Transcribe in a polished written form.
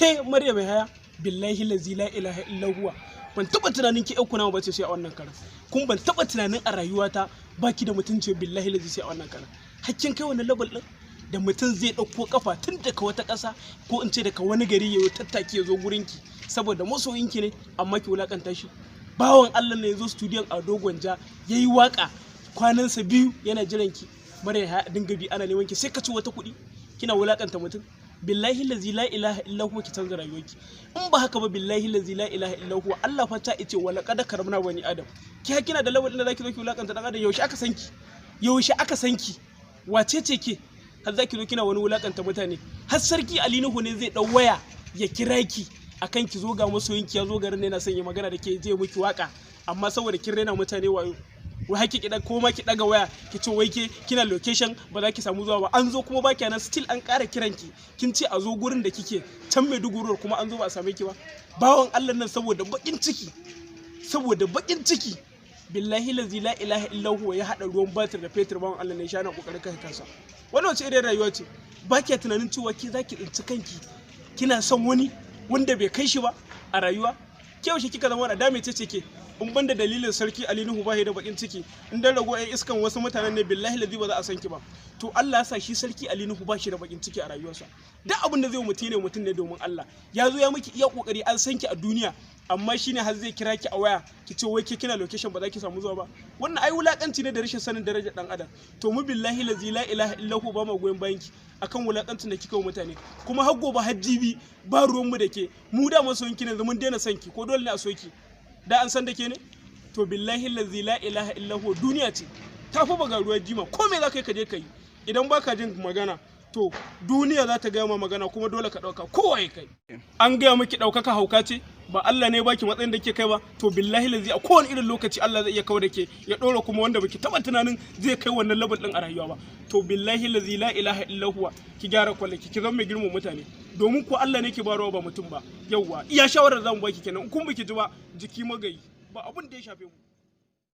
ke maryam yahaya billahi la ilaha illa huwa ban taba tunanin ki kuna ba ce sai a wannan karan kun ban taba tunanin a rayuwata baki da mutunci billahi lazi sai a wannan karan hakkin kai wannan level din da mutum zai dauko kafa tun daga wata ƙasa ko in ce daga wani gari yayi tattaki ya zo gurinki saboda masoyinki ne amma ki wulakanta shi. Bawan Allah ne yazo studio a Dogonja yayi waka kwanansa 2 yana jiran ki maryam yahaya dinga bi ana neman ki sai ka ci wata kuɗi kina wulakanta mutum. Billahi lazi la ilaha illa huwa ki canza rayuwarki in ba haka ba billahi lazi la ilaha illa huwa Allah fa ta yace wala qad karamna bani adam ki hakina da lawal da zaki zo ki wulakanta dan adam yaushe aka sanki wace ce ke har zaki zo kina wani wulakanta mutane har sarki Ali Nuhu ne zai dau waya ya kira ki akan ki zo ga masoyinki ya zo garin ne yana son ya magana da ke je miki waka amma saboda kin rena mutane wayo wai haki ki ko ma ki daga waya ki ce wai ke kina location ba za ki samu zuwa ba an zo kuma ba nan still an ƙara kiran ki kin ce a zo gurin da kike can Maiduguri kuma an zo ba a same ki ba. Bawon Allah nan saboda bakin ciki billahi la ilaha illa huwa ya hada ruwan batir da fetur bawon Allah ne shana kokarin kai kansa. Wannan wace irin rayuwa ce ba ki tunanin cewa ke zaki tsinci kanki kina son wani wanda bai kai shi ba a rayuwa ke yaushe kika zama da dame ce ke in banda dalilin sarki Ali Nuhu bahi da bakin ciki in dan rago ai iskan wasu mutanen ne billahi lazi ba za a san ki ba to Allah ya sa shi sarki Ali Nuhu ba shi da bakin ciki a rayuwarsa duk abin da zai mutum ne domin Allah ya zo ya miki iya kokari an san ki a duniya amma shine har zai kira ki a waya ki ce wai ke kina location ba za ki samu zuwa ba wannan ai wulakanci ne da rashin sanin darajar dan adam to mu billahi lazi la ilaha illa hu ba ma goyen bayan ki akan wulakancin da kika wa mutane kuma har gobe har jibi ba ruwan mu da ke mu da masoyin ki ne mun daina son ki ko dole ne a soki da an san da ke ne to billahi lazi la ilaha illa hu duniya ce ta fi baga ruwan jima ko me za ka yi ka je ka yi idan baka jin magana to duniya za ta gaya ma magana kuma dole ka ɗauka kowa ya kai an gaya miki ɗaukaka hauka ce ba Allah ne baki matsayin da ke kai ba to billahi lazi a kowane irin lokaci Allah zai iya kawo da ke ya ɗora kuma wanda baki taɓa tunanin zai kai wannan level ɗin a rayuwa ba to billahi lazi la ilaha illa huwa ki gyara kwallaki ki zama mai girman mutane domin ko Allah ne ke barawa ba mutum ba yawwa iya shawarar zamu baki kenan kun baki ji ba jiki magayi ba abun da ya shafe mu.